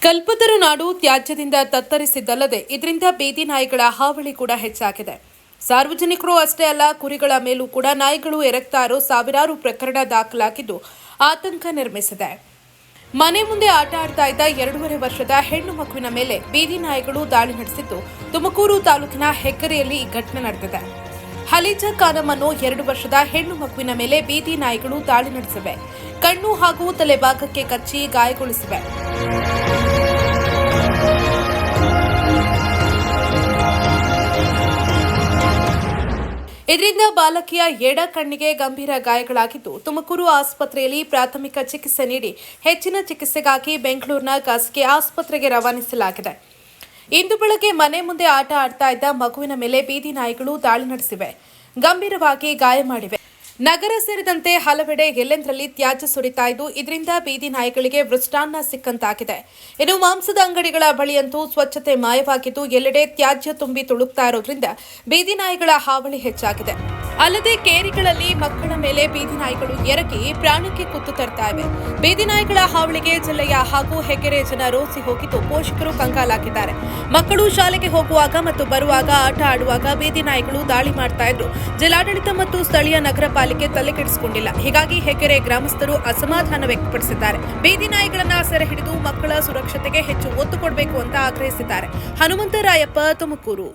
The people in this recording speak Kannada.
ಕಲ್ಪತರು ನಾಡು ತ್ಯಾಜ್ಯದಿಂದ ತತ್ತರಿಸಿದ್ದಲ್ಲದೆ ಇದರಿಂದ ಬೀದಿ ನಾಯಿಗಳ ಹಾವಳಿ ಕೂಡ ಹೆಚ್ಚಾಗಿದೆ. ಸಾರ್ವಜನಿಕರು ಅಷ್ಟೇ ಅಲ್ಲ, ಕುರಿಗಳ ಮೇಲೂ ಕೂಡ ನಾಯಿಗಳು ಎರಗ್ತಾ ಇರೋ ಸಾವಿರಾರು ಪ್ರಕರಣ ದಾಖಲಾಗಿದ್ದು ಆತಂಕ ನಿರ್ಮಿಸಿದೆ. ಮನೆ ಮುಂದೆ ಆಟ ಆಡ್ತಾ ಇದ್ದ 2.5 ವರ್ಷದ ಹೆಣ್ಣು ಮಗುವಿನ ಮೇಲೆ ಬೀದಿ ನಾಯಿಗಳು ದಾಳಿ ನಡೆಸಿದ್ದು ತುಮಕೂರು ತಾಲೂಕಿನ ಹೆಗ್ಗೆರೆಯಲ್ಲಿ ಈ ಘಟನೆ ನಡೆದಿದೆ. ಹಲೀಜಾ ಖಾನಂ ಅನ್ನೋ 2 ವರ್ಷದ ಹೆಣ್ಣು ಮಗುವಿನ ಮೇಲೆ ಬೀದಿ ನಾಯಿಗಳು ದಾಳಿ ನಡೆಸಿವೆ. ಕಣ್ಣು ಹಾಗೂ ತಲೆಭಾಗಕ್ಕೆ ಕಚ್ಚಿ ಗಾಯಗೊಳಿಸಿವೆ. ಇದರಿಂದ ಬಾಲಕಿಯ ಎಡ ಕಣ್ಣಿಗೆ ಗಂಭೀರ ಗಾಯಗಳಾಗಿದ್ದು ತುಮಕೂರು ಆಸ್ಪತ್ರೆಯಲ್ಲಿ ಪ್ರಾಥಮಿಕ ಚಿಕಿತ್ಸೆ ನೀಡಿ ಹೆಚ್ಚಿನ ಚಿಕಿತ್ಸೆಗಾಗಿ ಬೆಂಗಳೂರಿನ ಖಾಸಗಿ ಆಸ್ಪತ್ರೆಗೆ ರವಾನಿಸಲಾಗಿದೆ. ಇಂದು ಬೆಳಗ್ಗೆ ಮನೆ ಮುಂದೆ ಆಟ ಆಡ್ತಾ ಇದ್ದ ಮಗುವಿನ ಮೇಲೆ ಬೀದಿ ನಾಯಿಗಳು ದಾಳಿ ನಡೆಸಿವೆ, ಗಂಭೀರವಾಗಿ ಗಾಯ ಮಾಡಿವೆ. ನಗರ ಸೇರಿದಂತೆ ಹಲವೆಡೆ ಎಲ್ಲೆಂದರಲ್ಲಿ ತ್ಯಾಜ್ಯ ಸುರಿತಾ ಇದ್ದು ಇದರಿಂದ ಬೀದಿ ನಾಯಿಗಳಿಗೆ ಮೃಷ್ಟಾನ್ನ ಸಿಕ್ಕಂತಾಗಿದೆ. ಇನ್ನು ಮಾಂಸದ ಅಂಗಡಿಗಳ ಬಳಿಯಂತೂ ಸ್ವಚ್ಛತೆ ಮಾಯವಾಗಿದ್ದು ಎಲ್ಲೆಡೆ ತ್ಯಾಜ್ಯ ತುಂಬಿ ತುಳುಕ್ತಾ ಇರೋದ್ರಿಂದ ಬೀದಿ ನಾಯಿಗಳ ಹಾವಳಿ ಹೆಚ್ಚಾಗಿದೆ. ಅಲ್ಲದೆ ಕೇರಿಗಳಲ್ಲಿ ಮಕ್ಕಳ ಮೇಲೆ ಬೀದಿ ನಾಯಿಗಳು ಎರಗಿ ಪ್ರಾಣಕ್ಕೆ ಕುತ್ತು ತರ್ತಾ ಇವೆ. ಬೀದಿ ನಾಯಿಗಳ ಹಾವಳಿಗೆ ಜಿಲ್ಲೆಯ ಹಾಗೂ ಹೆಗ್ಗೆರೆ ಜನ ರೋಸಿ ಹೋಗಿದ್ದು ಪೋಷಕರು ಕಂಗಾಲಾಗಿದ್ದಾರೆ. ಮಕ್ಕಳು ಶಾಲೆಗೆ ಹೋಗುವಾಗ ಮತ್ತು ಬರುವಾಗ ಆಟ ಆಡುವಾಗ ಬೀದಿ ನಾಯಿಗಳು ದಾಳಿ ಮಾಡ್ತಾ ಇದ್ರು. ಜಿಲ್ಲಾಡಳಿತ ಮತ್ತು ಸ್ಥಳೀಯ ನಗರ ಪಾಲಿಕೆ ತಲೆಕೆಡಿಸಿಕೊಂಡಿಲ್ಲ. ಹೀಗಾಗಿ ಹೆಗ್ಗೆರೆ ಗ್ರಾಮಸ್ಥರು ಅಸಮಾಧಾನ ವ್ಯಕ್ತಪಡಿಸಿದ್ದಾರೆ. ಬೀದಿ ನಾಯಿಗಳನ್ನ ಸೆರೆ ಹಿಡಿದು ಮಕ್ಕಳ ಸುರಕ್ಷತೆಗೆ ಹೆಚ್ಚು ಒತ್ತು ಕೊಡಬೇಕು ಅಂತ ಆಗ್ರಹಿಸಿದ್ದಾರೆ. ಹನುಮಂತರಾಯಪ್ಪ, ತುಮಕೂರು.